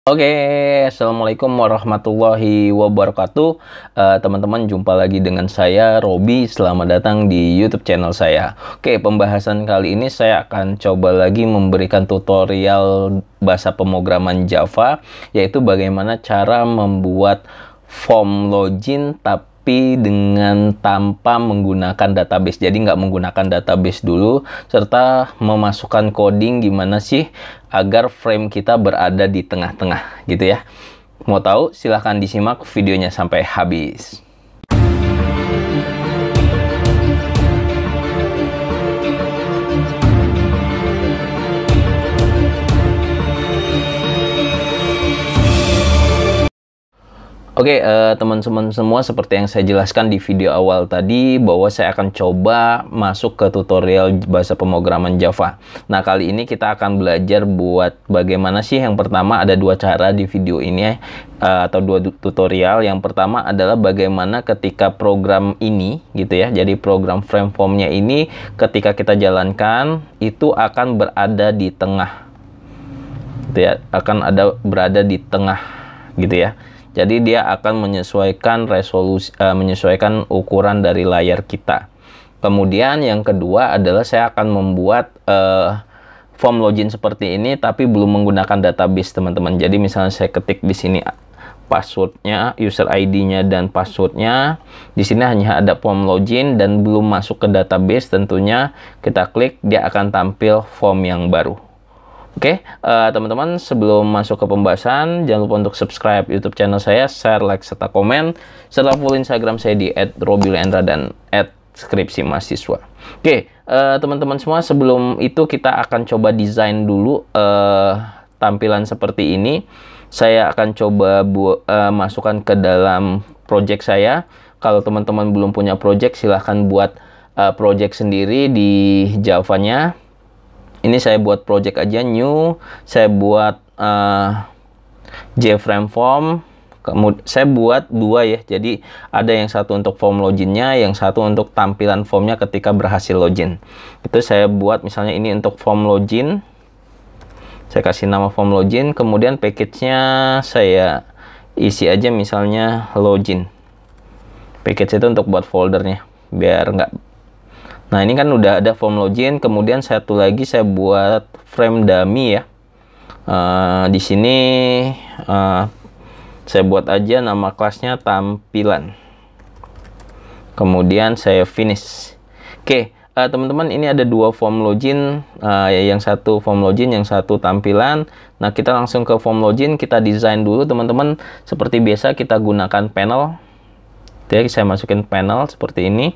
Oke, assalamualaikum warahmatullahi wabarakatuh. Teman-teman, jumpa lagi dengan saya, Robi. Selamat datang di YouTube channel saya. Oke, pembahasan kali ini saya akan coba lagi memberikan tutorial bahasa pemrograman Java, yaitu bagaimana cara membuat form login dengan tanpa menggunakan database. Jadi nggak menggunakan database dulu, serta memasukkan coding gimana sih agar frame kita berada di tengah-tengah gitu ya. Mau tahu? Silahkan disimak videonya sampai habis. Oke, teman-teman semua, seperti yang saya jelaskan di video awal tadi, bahwa saya akan coba masuk ke tutorial bahasa pemrograman Java. Nah, kali ini kita akan belajar buat bagaimana sih. Yang pertama, ada dua cara di video ini, atau dua tutorial. Yang pertama adalah bagaimana ketika program ini, gitu ya. Jadi program frame formnya ini ketika kita jalankan, itu akan berada di tengah. Gitu ya, akan berada di tengah, gitu ya. Jadi dia akan menyesuaikan resolusi, menyesuaikan ukuran dari layar kita. Kemudian yang kedua adalah saya akan membuat form login seperti ini, tapi belum menggunakan database, teman-teman. Jadi misalnya saya ketik di sini passwordnya, user ID-nya dan passwordnya. Di sini hanya ada form login dan belum masuk ke database. Tentunya kita klik, dia akan tampil form yang baru. Oke, teman-teman, sebelum masuk ke pembahasan, jangan lupa untuk subscribe YouTube channel saya, share, like, serta komen, serta follow Instagram saya di @robilendra dan @skripsimahasiswa. Oke, teman-teman semua, sebelum itu kita akan coba desain dulu tampilan seperti ini. Saya akan coba masukkan ke dalam project saya. Kalau teman-teman belum punya project, silahkan buat project sendiri di Java-nya. Ini saya buat project aja, new. Saya buat JFrame form. Kemudian saya buat dua ya. Jadi ada yang satu untuk form loginnya, yang satu untuk tampilan formnya ketika berhasil login. Itu saya buat misalnya ini untuk form login. Saya kasih nama form login. Kemudian package-nya saya isi aja misalnya login. Package itu untuk buat foldernya, biar nggak. Nah, ini kan udah ada form login. Kemudian satu lagi saya buat frame dummy ya. Di sini saya buat aja nama kelasnya tampilan. Kemudian saya finish. Oke, teman-teman, ini ada dua form login. Yang satu form login, yang satu tampilan. Nah, kita langsung ke form login. Kita desain dulu, teman-teman. Seperti biasa kita gunakan panel. Jadi saya masukin panel seperti ini.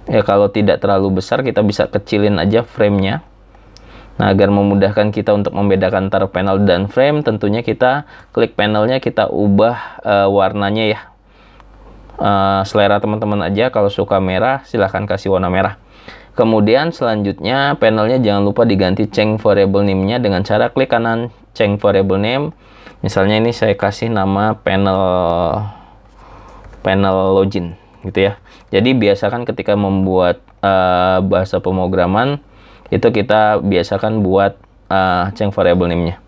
Ya, kalau tidak terlalu besar, kita bisa kecilin aja framenya. Nah, agar memudahkan kita untuk membedakan antara panel dan frame, tentunya kita klik panelnya, kita ubah warnanya ya. Selera teman-teman aja, kalau suka merah, silahkan kasih warna merah. Kemudian selanjutnya, panelnya jangan lupa diganti change variable name-nya dengan cara klik kanan change variable name. Misalnya ini saya kasih nama panel login. Gitu ya. Jadi biasakan ketika membuat bahasa pemrograman itu kita biasakan buat change variable name-nya.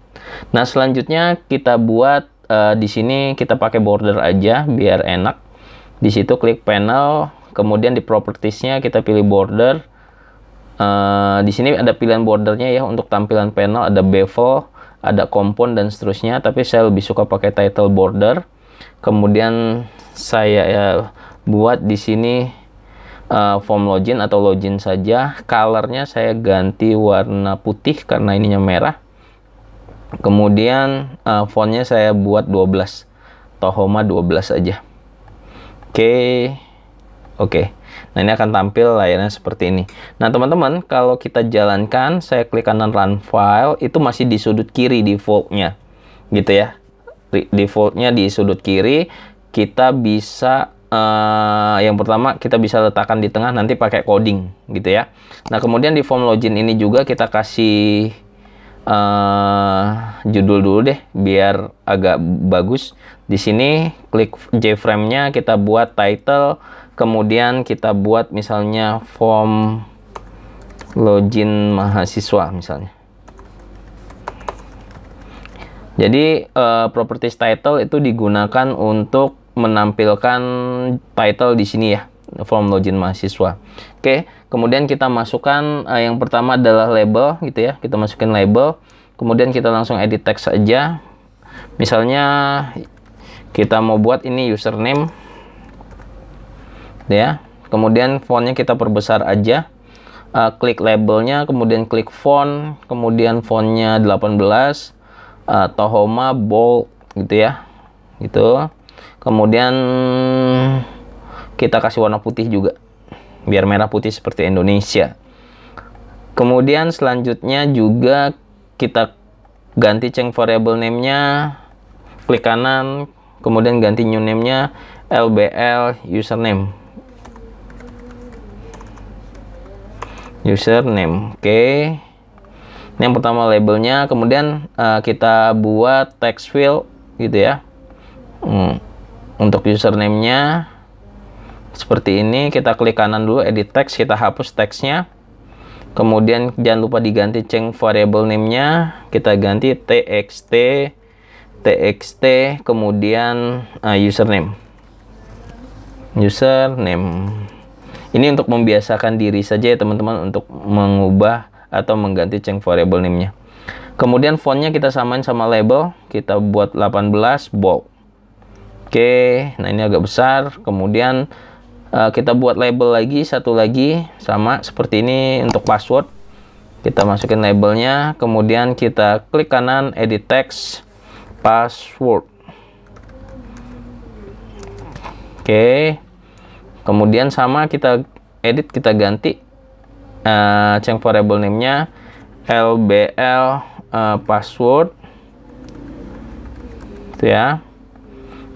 Nah, selanjutnya kita buat di sini kita pakai border aja biar enak. Di situ klik panel, kemudian di properties-nya kita pilih border. Di sini ada pilihan bordernya ya. Untuk tampilan panel ada bevel, ada compound dan seterusnya, tapi saya lebih suka pakai title border. Kemudian saya buat di sini form login atau login saja. Colornya saya ganti warna putih karena ininya merah. Kemudian fontnya saya buat 12, Tahoma 12 aja. Oke. Nah, ini akan tampil layarnya seperti ini. Nah, teman-teman, kalau kita jalankan, saya klik kanan run file, itu masih di sudut kiri defaultnya, gitu ya. Defaultnya di sudut kiri. Kita bisa yang pertama kita bisa letakkan di tengah, nanti pakai coding gitu ya. Nah, kemudian di form login ini juga kita kasih judul dulu deh biar agak bagus. Di sini klik JFrame-nya, kita buat title, kemudian kita buat misalnya form login mahasiswa misalnya. Jadi properties title itu digunakan untuk menampilkan title di sini ya, form login mahasiswa. Oke, kemudian kita masukkan yang pertama adalah label gitu ya. Kita masukin label, kemudian kita langsung edit text saja. Misalnya kita mau buat ini username ya. Kemudian fontnya kita perbesar aja. Klik labelnya, kemudian klik font, kemudian fontnya 18. Tahoma bold gitu ya, gitu. Kemudian kita kasih warna putih juga biar merah putih seperti Indonesia. Kemudian selanjutnya juga kita ganti change variable name-nya, klik kanan, kemudian ganti new name-nya LBL username. Oke. Ini yang pertama labelnya, kemudian kita buat text field gitu ya. Untuk username-nya seperti ini, kita klik kanan dulu, edit text, kita hapus teksnya. Kemudian jangan lupa diganti change variable name-nya, kita ganti txt, kemudian username. Ini untuk membiasakan diri saja ya teman-teman, untuk mengubah atau mengganti change variable name-nya. Kemudian fontnya kita samain sama label, kita buat 18 bold. Oke, nah ini agak besar. Kemudian kita buat label lagi, satu lagi sama seperti ini untuk password. Kita masukin labelnya, kemudian kita klik kanan, edit text, password. Oke, kemudian sama kita edit, kita ganti change variable name-nya LBL password itu ya.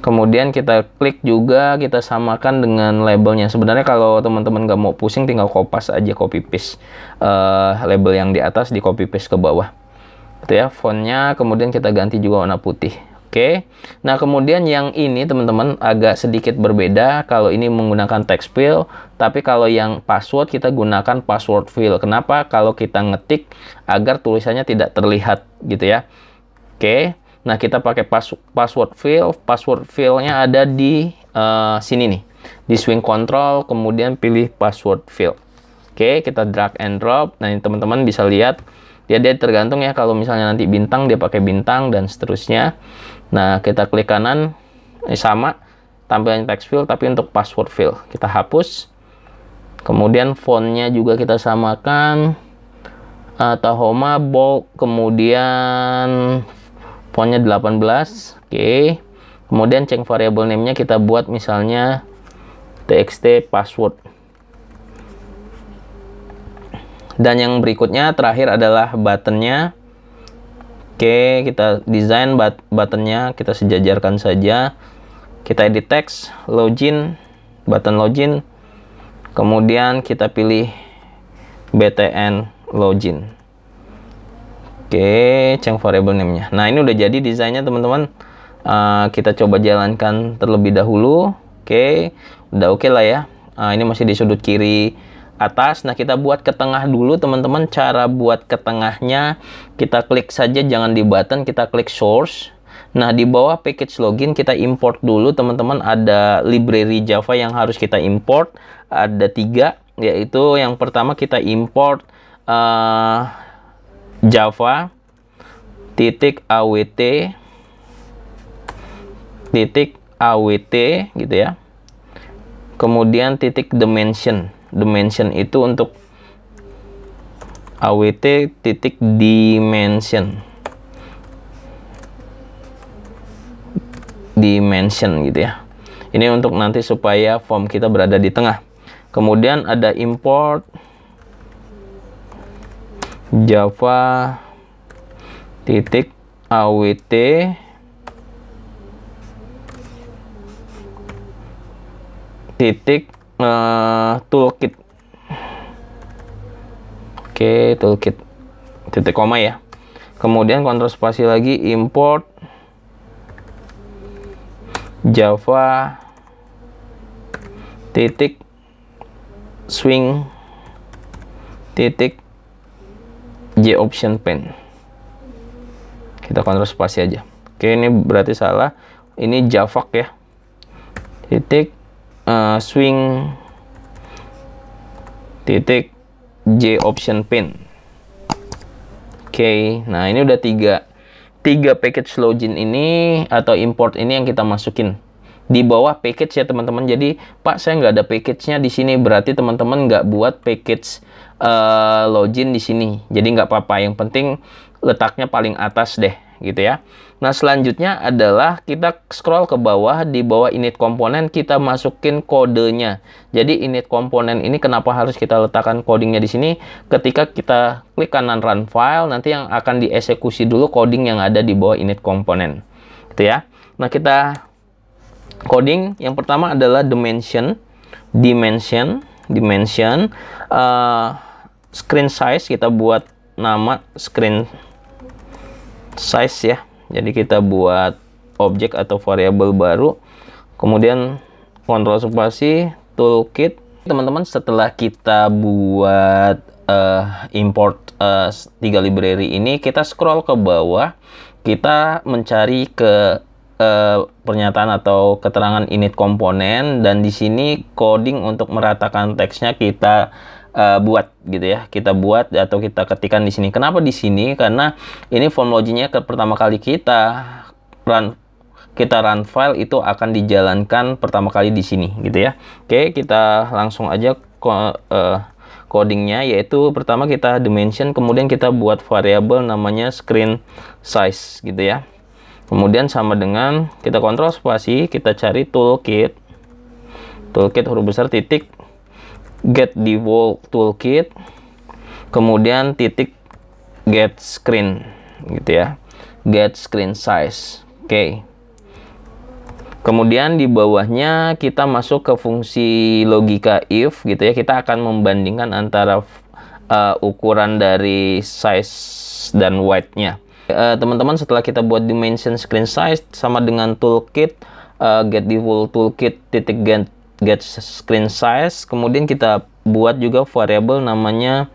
Kemudian kita klik juga, kita samakan dengan labelnya. Sebenarnya kalau teman-teman nggak mau pusing, tinggal kopas aja, copy paste label yang di atas, di copy paste ke bawah itu ya. Fontnya kemudian kita ganti juga warna putih. Oke, nah kemudian yang ini teman-teman agak sedikit berbeda. Kalau ini menggunakan text field, tapi kalau yang password kita gunakan password field. Kenapa? Kalau kita ngetik agar tulisannya tidak terlihat gitu ya. Oke, nah kita pakai password field. Password fieldnya ada di sini nih, di swing control, kemudian pilih password field. Oke, kita drag and drop. Nah ini teman-teman bisa lihat. Dia tergantung ya, kalau misalnya nanti bintang dia pakai bintang dan seterusnya. Nah kita klik kanan, sama tampilan text field, tapi untuk password field kita hapus. Kemudian fontnya juga kita samakan, Tahoma bold, kemudian fontnya 18. Oke, kemudian change variable name-nya kita buat misalnya txt password. Dan yang berikutnya terakhir adalah buttonnya. Oke, kita desain buttonnya, kita sejajarkan saja. Kita edit text, login, button login. Kemudian kita pilih btn login. Oke, change variable name-nya. Nah, ini udah jadi desainnya teman-teman. Kita coba jalankan terlebih dahulu. Oke, udah oke lah ya. Ini masih di sudut kiri atas. Nah kita buat ke tengah dulu teman-teman. Cara buat ke tengahnya, kita klik saja, jangan di button, kita klik source. Nah di bawah package login kita import dulu teman-teman. Ada library Java yang harus kita import, ada 3, yaitu yang pertama kita import Java .awt gitu ya. Kemudian dimension itu untuk dimension gitu ya. Ini untuk nanti supaya form kita berada di tengah. Kemudian ada import Java .awt toolkit. Oke, toolkit titik koma ya. Kemudian kontrol spasi lagi, import Java swing J option pen. Kita kontrol spasi aja. Oke, ini berarti salah. Ini javak ya. Titik swing titik J option pin. Oke, nah ini udah tiga package login ini atau import ini yang kita masukin di bawah package ya teman-teman. Jadi Pak, saya nggak ada package-nya di sini, berarti teman-teman nggak buat package login di sini. Jadi nggak apa-apa, yang penting letaknya paling atas deh gitu ya. Nah selanjutnya adalah kita scroll ke bawah, di bawah init komponen kita masukin kodenya. Jadi init komponen ini kenapa harus kita letakkan codingnya di sini? Ketika kita klik kanan run file, nanti yang akan dieksekusi dulu coding yang ada di bawah init komponen gitu ya. Nah kita coding yang pertama adalah dimension screen size, kita buat nama screen size ya. Jadi kita buat objek atau variabel baru, kemudian kontrol spasi toolkit. Teman-teman, setelah kita buat import 3 library ini, kita scroll ke bawah, kita mencari ke pernyataan atau keterangan init komponen, dan di sini coding untuk meratakan teksnya kita buat gitu ya, kita buat atau kita ketikkan di sini. Kenapa di sini? Karena ini form loginnya pertama kali kita run file itu akan dijalankan pertama kali di sini gitu ya. Oke, kita langsung aja codingnya, yaitu pertama kita dimension, kemudian kita buat variabel namanya screen size gitu ya. Kemudian sama dengan kita kontrol spasi, kita cari toolkit huruf besar titik get default toolkit, kemudian titik get screen gitu ya, get screen size. Oke. Kemudian di bawahnya kita masuk ke fungsi logika if gitu ya. Kita akan membandingkan antara ukuran dari size dan width-nya. Teman-teman, setelah kita buat dimension screen size sama dengan toolkit get default toolkit titik get screen size, kemudian kita buat juga variabel namanya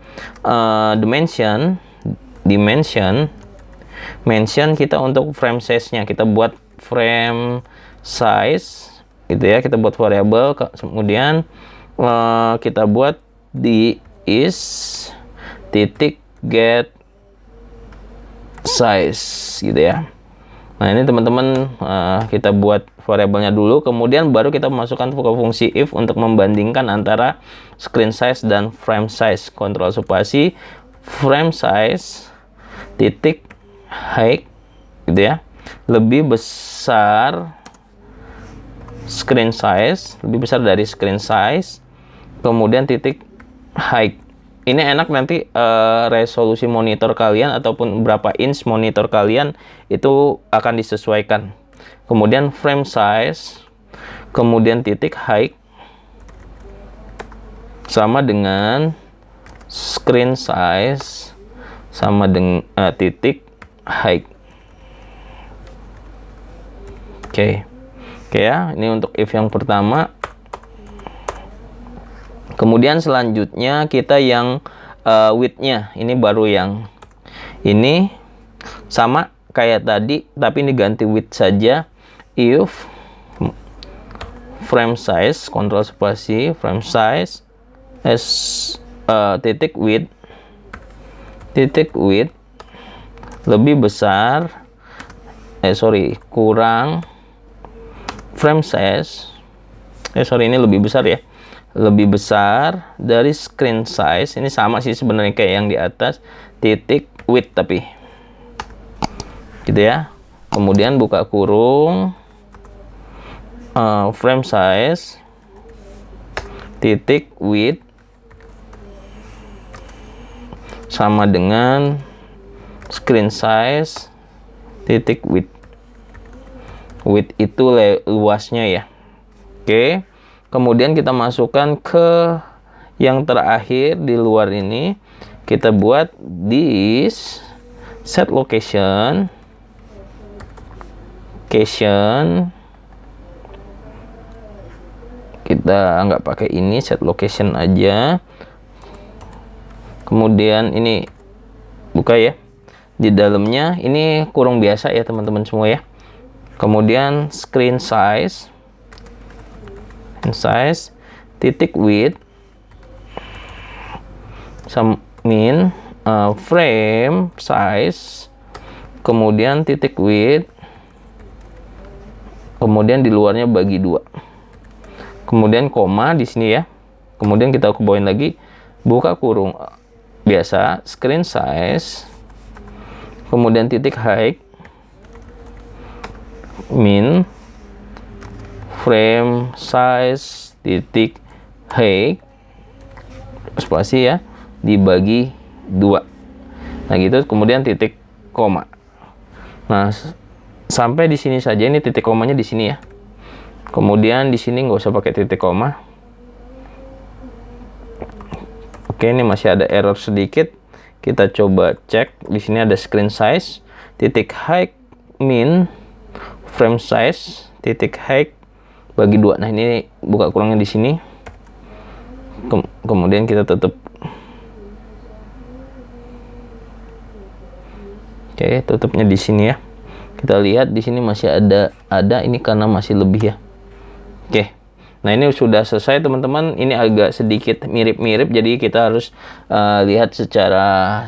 dimension kita untuk frame size-nya, kita buat frame size gitu ya. Kita buat variabel, kemudian kita buat di is titik get size gitu ya. Nah ini teman-teman, kita buat variabelnya dulu, kemudian baru kita masukkan ke fungsi if untuk membandingkan antara screen size dan frame size. Kontrol spasi, frame size titik height gitu ya, lebih besar screen size, lebih besar dari screen size, kemudian titik height. Ini enak nanti resolusi monitor kalian ataupun berapa inch monitor kalian itu akan disesuaikan. Kemudian frame size, kemudian titik height sama dengan screen size sama dengan titik height. Oke ya, ini untuk if yang pertama. Kemudian selanjutnya kita yang width-nya, ini baru yang ini sama kayak tadi, tapi ini ganti width saja. If frame size, kontrol spasi, frame size titik width lebih besar, kurang frame size, ini lebih besar ya, lebih besar dari screen size. Ini sama sih sebenarnya kayak yang di atas, titik width tapi gitu ya. Kemudian buka kurung, frame size titik width sama dengan screen size titik width. Width itu luasnya ya. Oke. Kemudian kita masukkan ke yang terakhir di luar ini, kita buat this set location kita nggak pakai ini, set location aja. Kemudian ini buka ya, di dalamnya ini kurung biasa ya teman-teman semua ya. kemudian screen size, titik width, min, frame size, kemudian titik width, kemudian di luarnya bagi 2, kemudian koma di sini ya, kemudian kita ke bawain lagi, buka kurung biasa, screen size, kemudian titik height, min, frame size, titik height, spasi ya, dibagi 2. Nah gitu, kemudian titik koma. Nah sampai di sini saja, ini titik komanya di sini ya. Kemudian di sini nggak usah pakai titik koma. Oke, ini masih ada error sedikit. Kita coba cek. Di sini ada screen size, titik height, min, frame size, titik height bagi 2. Nah ini buka kurangnya di sini. Kemudian kita tutup. Oke, tutupnya di sini ya. Kita lihat di sini masih ada ini karena masih lebih ya. Oke. Nah, ini sudah selesai teman-teman. Ini agak sedikit mirip-mirip, jadi kita harus lihat secara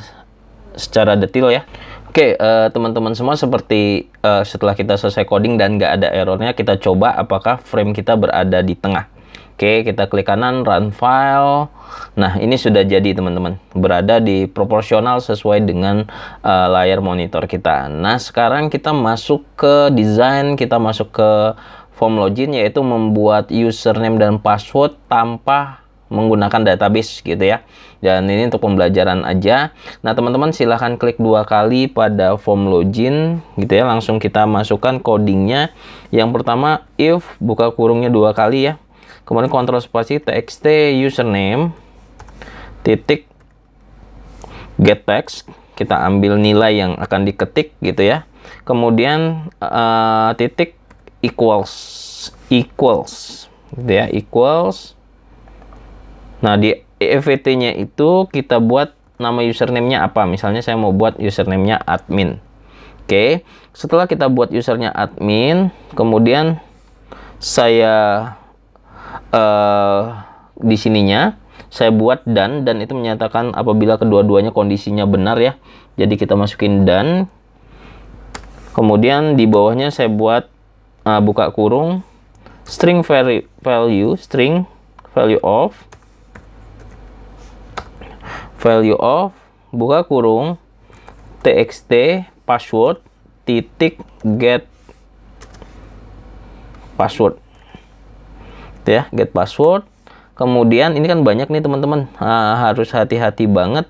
detail ya. Oke, teman-teman semua, seperti setelah kita selesai coding dan nggak ada errornya, kita coba apakah frame kita berada di tengah. Oke, kita klik kanan, run file. Nah, ini sudah jadi teman-teman, berada di proporsional sesuai dengan layar monitor kita. Nah, sekarang kita masuk ke desain, kita masuk ke form login, yaitu membuat username dan password tanpa menggunakan database gitu ya. Dan ini untuk pembelajaran aja. Nah teman-teman silahkan klik 2 kali pada form login gitu ya. Langsung kita masukkan codingnya. Yang pertama if, buka kurungnya 2 kali ya. Kemudian kontrol spasi txt username titik get text. Kita ambil nilai yang akan diketik gitu ya. Kemudian titik equals gitu ya, equals. Nah di EVT-nya itu kita buat nama username-nya apa. Misalnya saya mau buat username-nya admin. Oke, setelah kita buat usernya admin, kemudian saya di sininya saya buat dan itu menyatakan apabila kedua-duanya kondisinya benar ya. Jadi kita masukin dan. Kemudian di bawahnya saya buat buka kurung string value buka kurung txt password titik get password ya, get password. Kemudian ini kan banyak nih teman-teman, harus hati-hati banget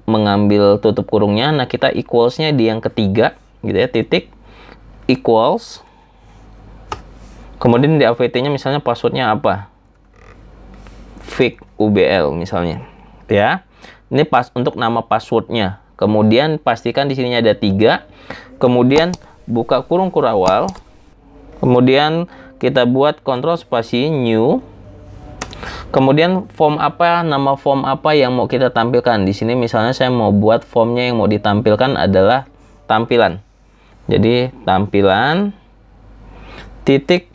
mengambil tutup kurungnya. Nah kita equalsnya di yang ketiga gitu ya, titik equals. Kemudian di AVT-nya misalnya passwordnya apa, fig ubl misalnya ya. Ini pas untuk nama passwordnya. Kemudian pastikan di sini ada 3. Kemudian buka kurung kurawal. Kemudian kita buat kontrol spasi new. Kemudian form apa, nama form apa yang mau kita tampilkan. Di sini misalnya saya mau buat formnya yang mau ditampilkan adalah tampilan. Jadi tampilan titik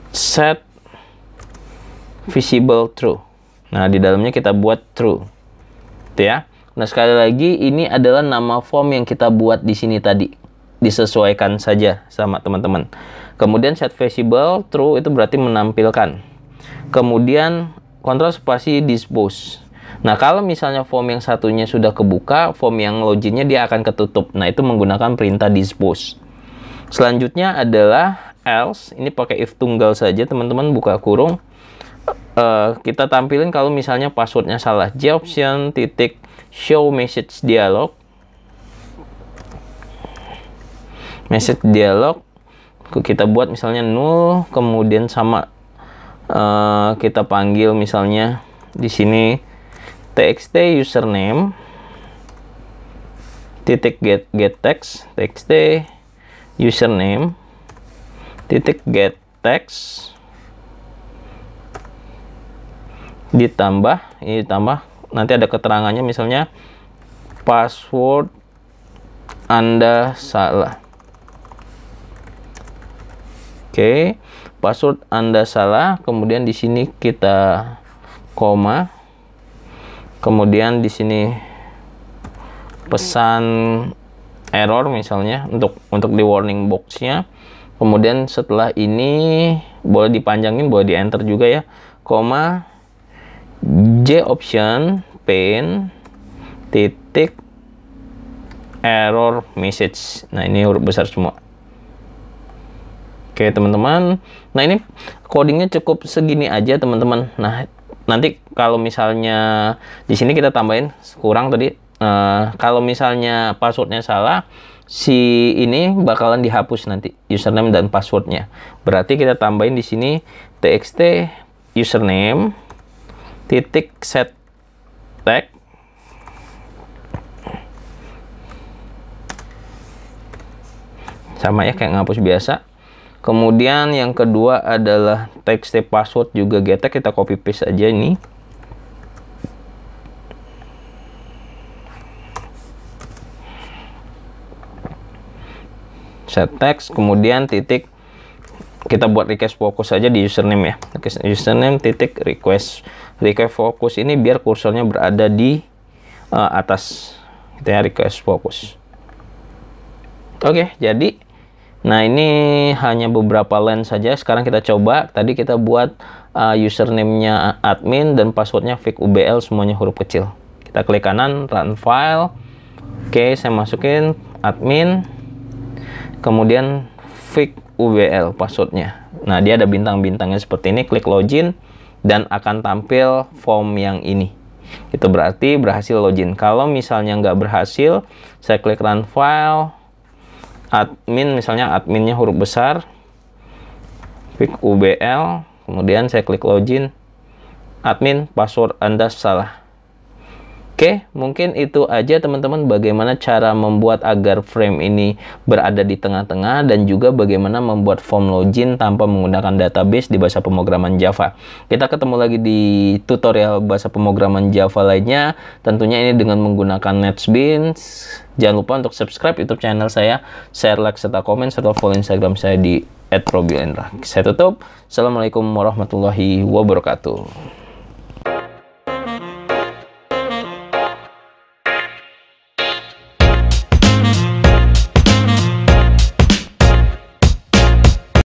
set visible true. Nah di dalamnya kita buat true gitu ya. Nah sekali lagi ini adalah nama form yang kita buat di sini tadi, disesuaikan saja sama teman-teman. Kemudian set visible true itu berarti menampilkan. Kemudian kontrol spasi dispose. Nah kalau misalnya form yang satunya sudah kebuka, form yang loginnya dia akan ketutup. Nah itu menggunakan perintah dispose. Selanjutnya adalah else. Ini pakai if tunggal saja teman-teman, buka kurung. Kita tampilin kalau misalnya passwordnya salah. Joption titik show message dialog. Message dialog kita buat misalnya 0, kemudian sama kita panggil misalnya di sini txt username titik get text, txt username titik get text ditambah, ini ditambah, nanti ada keterangannya misalnya password Anda salah. Oke, password Anda salah, kemudian di sini kita koma, kemudian di sini pesan error misalnya untuk di warning boxnya. Kemudian setelah ini boleh dipanjangin, boleh di enter juga ya, koma J option pin titik error message. Nah, ini huruf besar semua. Oke teman-teman, nah ini codingnya cukup segini aja teman-teman. Nah nanti kalau misalnya di sini kita tambahin kurang tadi, kalau misalnya passwordnya salah, si ini bakalan dihapus nanti username dan passwordnya. Berarti kita tambahin di sini txt username titik set tag sama ya kayak ngapus biasa. Kemudian yang kedua adalah txt password juga getek, kita copy paste aja ini. Set text, kemudian titik, kita buat request fokus aja di username ya. Username titik request fokus ini biar kursornya berada di atas, kita ya request fokus. Oke, jadi nah ini hanya beberapa line saja. Sekarang kita coba. Tadi kita buat username-nya admin dan passwordnya figubl, semuanya huruf kecil. Kita klik kanan, run file. Oke, saya masukin admin, kemudian figubl passwordnya. Nah, dia ada bintang-bintangnya seperti ini. Klik login dan akan tampil form yang ini. Itu berarti berhasil login. Kalau misalnya nggak berhasil, saya klik run file, admin, misalnya adminnya huruf besar, figubl, kemudian saya klik login, admin, password Anda salah. Oke, mungkin itu aja teman-teman bagaimana cara membuat agar frame ini berada di tengah-tengah dan juga bagaimana membuat form login tanpa menggunakan database di bahasa pemrograman Java. Kita ketemu lagi di tutorial bahasa pemrograman Java lainnya, tentunya ini dengan menggunakan NetBeans. Jangan lupa untuk subscribe YouTube channel saya, share, like, serta komen, serta follow Instagram saya di @probylendra. Saya tutup. Assalamualaikum warahmatullahi wabarakatuh.